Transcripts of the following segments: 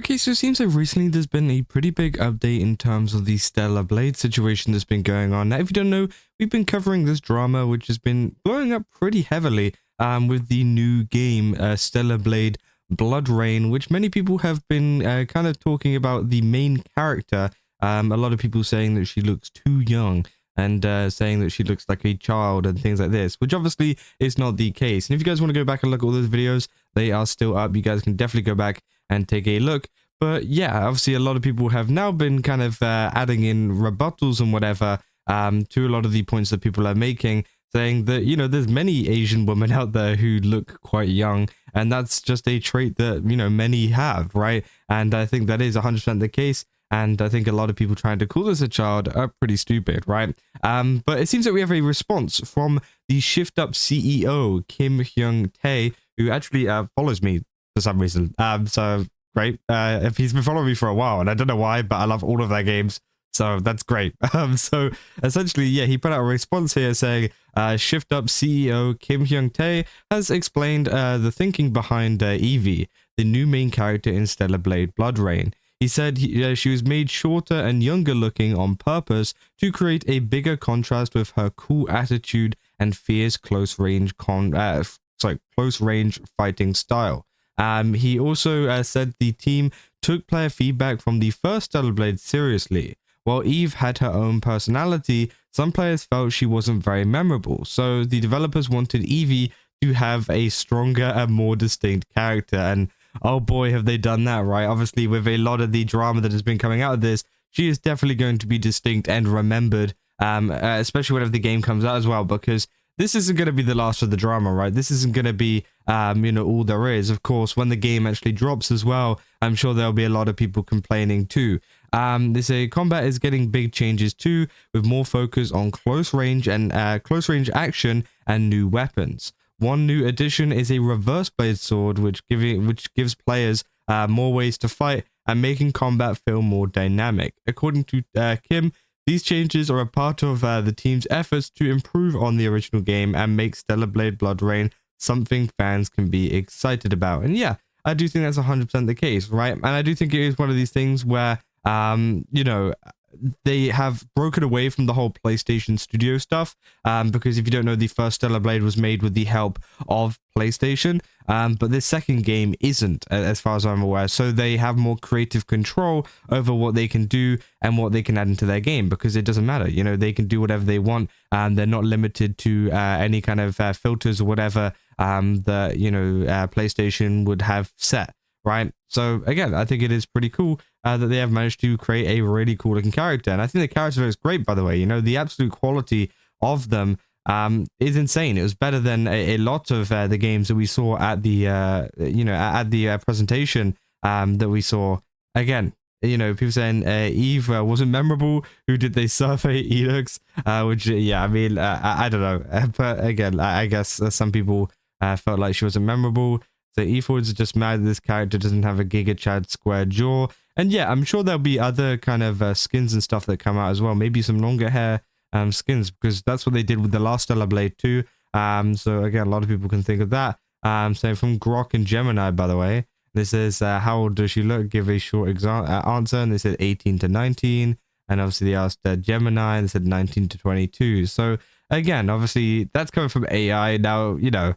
Okay, so it seems like recently there's been a pretty big update in terms of the Stellar Blade situation that's been going on. Now, if you don't know, we've been covering this drama, which has been blowing up pretty heavily with the new game, Stellar Blade Blood Rain, which many people have been kind of talking about the main character. A lot of people saying that she looks too young and saying that she looks like a child and things like this, which obviously is not the case. And if you guys want to go back and look at all those videos, they are still up. You guys can definitely go back and take a look. But yeah, obviously a lot of people have now been kind of adding in rebuttals and whatever to a lot of the points that people are making, saying that, you know, there's many Asian women out there who look quite young, and that's just a trait that, you know, many have, right? And I think that is 100% the case. And I think a lot of people trying to call this a child are pretty stupid, right? But it seems that we have a response from the ShiftUp CEO, Kim Hyung-tae, who actually follows me for some reason. So great. If he's been following me for a while, and I don't know why, but I love all of their games. So that's great. So essentially, yeah, he put out a response here saying, ShiftUp CEO Kim Hyung-tae has explained the thinking behind Evie, the new main character in Stellar Blade Blood Rain. He said she was made shorter and younger looking on purpose to create a bigger contrast with her cool attitude and fierce close range fighting style. He also said the team took player feedback from the first Stellar Blade seriously. While Eve had her own personality, some players felt she wasn't very memorable, so the developers wanted Evie to have a stronger and more distinct character, and oh boy, have they done that, right? Obviously, with a lot of the drama that has been coming out of this, she is definitely going to be distinct and remembered, especially whenever the game comes out as well, because this isn't going to be the last of the drama, right? This isn't going to be, you know, all there is. Of course, when the game actually drops as well, I'm sure there'll be a lot of people complaining too. They say combat is getting big changes too, with more focus on close range action and new weapons. One new addition is a reverse blade sword, which gives players more ways to fight and making combat feel more dynamic. According to Kim, these changes are a part of the team's efforts to improve on the original game and make Stellar Blade Blood Rain something fans can be excited about. And yeah, I do think that's 100% the case, right? And I do think it is one of these things where, you know, they have broken away from the whole PlayStation Studio stuff, because if you don't know, the first Stellar Blade was made with the help of PlayStation, but this second game isn't, as far as I'm aware, so they have more creative control over what they can do and what they can add into their game, because it doesn't matter, you know, they can do whatever they want, and they're not limited to any kind of filters or whatever that, you know, PlayStation would have set, right? So again, I think it is pretty cool that they have managed to create a really cool looking character, and I think the character looks great, by the way. You know, the absolute quality of them is insane. It was better than a lot of the games that we saw at the you know, at the presentation that we saw. Again, you know, people saying Eve wasn't memorable. Who did they survey? Elix, which yeah, I mean, I don't know, but again, I guess some people felt like she wasn't memorable. So eFords are just mad that this character doesn't have a Giga Chad square jaw. And yeah, I'm sure there'll be other kind of skins and stuff that come out as well. Maybe some longer hair skins, because that's what they did with the last Stellar Blade too. So again, a lot of people can think of that. So from Grok and Gemini, by the way, this is how old does she look? Give a short answer, and they said 18 to 19. And obviously they asked Gemini, and they said 19 to 22. So again, obviously that's coming from AI. Now, you know,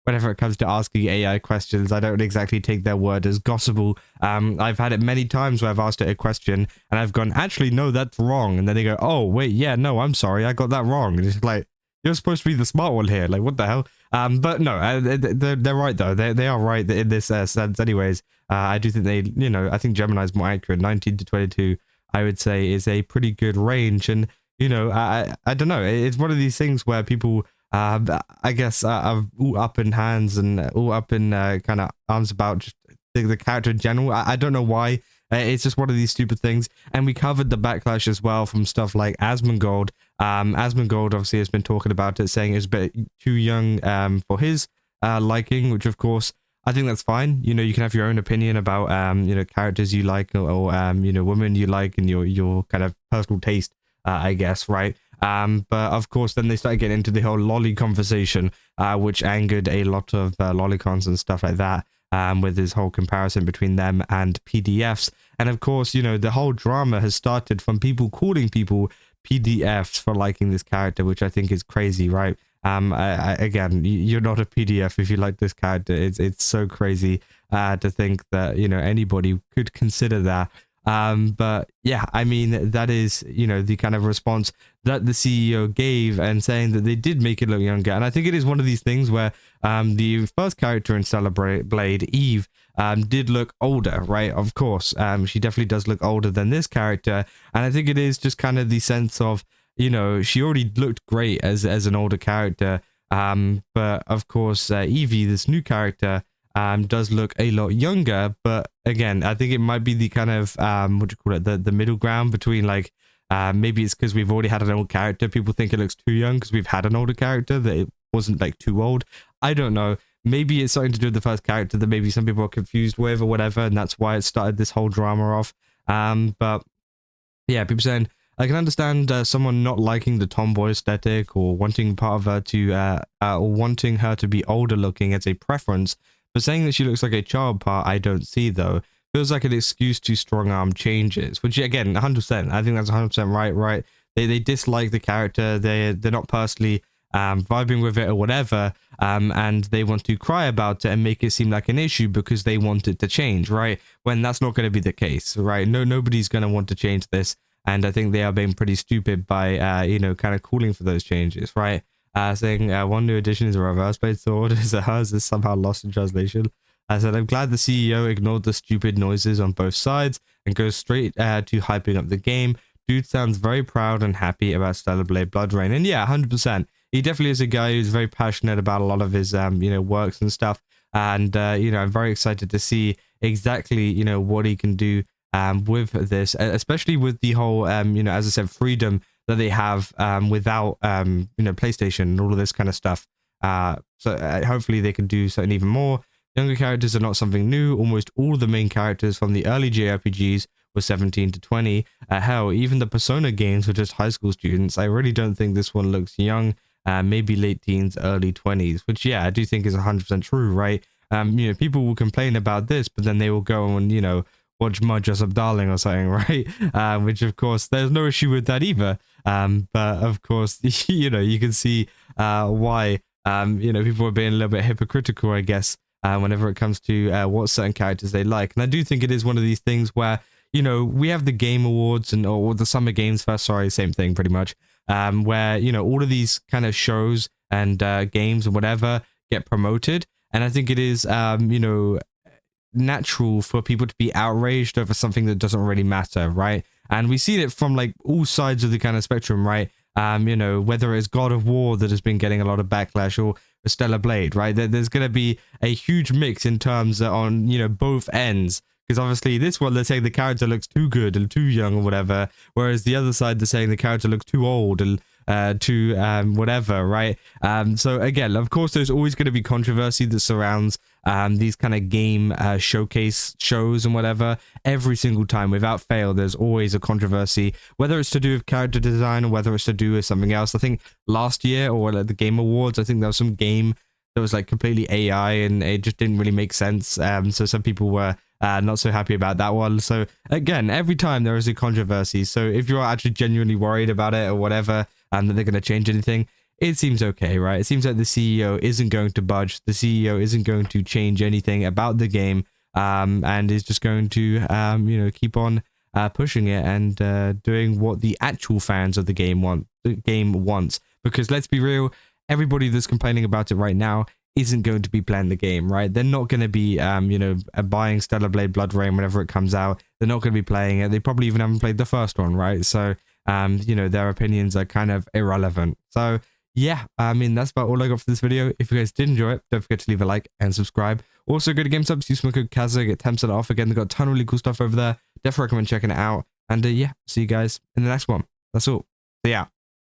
whenever it comes to asking AI questions, I don't exactly take their word as gospel. I've had it many times where I've asked it a question and I've gone, actually, no, that's wrong. And then they go, oh, wait, yeah, no, I'm sorry, I got that wrong. And it's like, you're supposed to be the smart one here. Like, what the hell? But no, they're right, though. They are right in this sense anyways. I do think they, you know, I think Gemini's more accurate. 19 to 22, I would say, is a pretty good range. And, you know, I don't know. It's one of these things where people... I guess all up in hands and all up in kind of arms about just the character in general. I don't know why. It's just one of these stupid things. And we covered the backlash as well from stuff like asmongold. Asmongold obviously has been talking about it, saying it's a bit too young for his liking, which of course I think that's fine. You know, you can have your own opinion about you know, characters you like, or you know, women you like, and your kind of personal taste, I guess, right? But of course, then they started getting into the whole lolly conversation, which angered a lot of lollicons and stuff like that. with his whole comparison between them and PDFs. And of course, you know, the whole drama has started from people calling people PDFs for liking this character, which I think is crazy, right? Again, you're not a PDF if you like this character. It's so crazy to think that, you know, anybody could consider that. But yeah, I mean, that is, you know, the kind of response that the CEO gave, and saying that they did make it look younger. And I think it is one of these things where the first character in Stellar Blade, Eve, did look older, right? Of course, she definitely does look older than this character. And I think it is just kind of the sense of, you know, she already looked great as an older character. But of course, Evie, this new character, does look a lot younger. But again, I think it might be the kind of what do you call it, the middle ground between, like, maybe it's because we've already had an old character, people think it looks too young because we've had an older character that it wasn't like too old. I don't know, maybe it's something to do with the first character that maybe some people are confused with or whatever, and that's why it started this whole drama off. But yeah, people saying, I can understand someone not liking the tomboy aesthetic, or wanting part of her to or wanting her to be older looking as a preference. But saying that she looks like a child part, I don't see, though. Feels like an excuse to strong-arm changes, which, again, 100%. I think that's 100% right. They dislike the character. They're not personally vibing with it or whatever, and they want to cry about it and make it seem like an issue because they want it to change, right? When that's not going to be the case, right? Nobody's going to want to change this, and I think they are being pretty stupid by, you know, kind of calling for those changes, right? Saying one new addition is a reverse blade sword, is hers is somehow lost in translation. I said, I'm glad the CEO ignored the stupid noises on both sides and goes straight to hyping up the game. Dude sounds very proud and happy about Stellar Blade Blood Rain. And yeah, 100%. He definitely is a guy who's very passionate about a lot of his, you know, works and stuff. And, you know, I'm very excited to see exactly, you know, what he can do with this, especially with the whole, you know, as I said, freedom that they have without, you know, PlayStation and all of this kind of stuff. So hopefully they can do something even more. Younger characters are not something new. Almost all of the main characters from the early JRPGs were 17 to 20. Hell, even the Persona games were just high school students. I really don't think this one looks young. Maybe late teens, early 20s, which, yeah, I do think is 100% true, right? You know, people will complain about this, but then they will go and, you know, watch Mud Dress Up Darling or something, right? Which, of course, there's no issue with that either. But, of course, you know, you can see why, you know, people are being a little bit hypocritical, I guess, whenever it comes to what certain characters they like. And I do think it is one of these things where, you know, we have the Game Awards or the Summer Games Fest, sorry, same thing pretty much, where, you know, all of these kind of shows and games and whatever get promoted. And I think it is, you know, natural for people to be outraged over something that doesn't really matter, right? And we see it from like all sides of the kind of spectrum, right? You know, whether it's God of War that has been getting a lot of backlash, or Stellar Blade, right? There's going to be a huge mix in terms on, you know, both ends. Because obviously this one, they're saying the character looks too good and too young or whatever. Whereas the other side, they're saying the character looks too old and too whatever, right? So again, of course, there's always going to be controversy that surrounds these kind of game showcase shows and whatever. Every single time, without fail, there's always a controversy, whether it's to do with character design or whether it's to do with something else. I think last year, or at the Game Awards, I think there was some game that was like completely AI and it just didn't really make sense. So some people were not so happy about that one. So again, every time there is a controversy. So if you're actually genuinely worried about it or whatever, and that they're going to change anything, it seems okay, right? It seems like the CEO isn't going to budge. The CEO isn't going to change anything about the game, and is just going to, you know, keep on pushing it and doing what the actual fans of the game wants. Because let's be real, everybody that's complaining about it right now isn't going to be playing the game, right? They're not going to be, you know, buying Stellar Blade Blood Rain whenever it comes out. They're not going to be playing it. They probably even haven't played the first one, right? So, you know, their opinions are kind of irrelevant. So, yeah, I mean, that's about all I got for this video. If you guys did enjoy it, don't forget to leave a like and subscribe. Also, go to GameSubs, use my code Kazza, get 10% off. Again, they've got a ton of really cool stuff over there. Definitely recommend checking it out. And yeah, see you guys in the next one. That's all. See ya.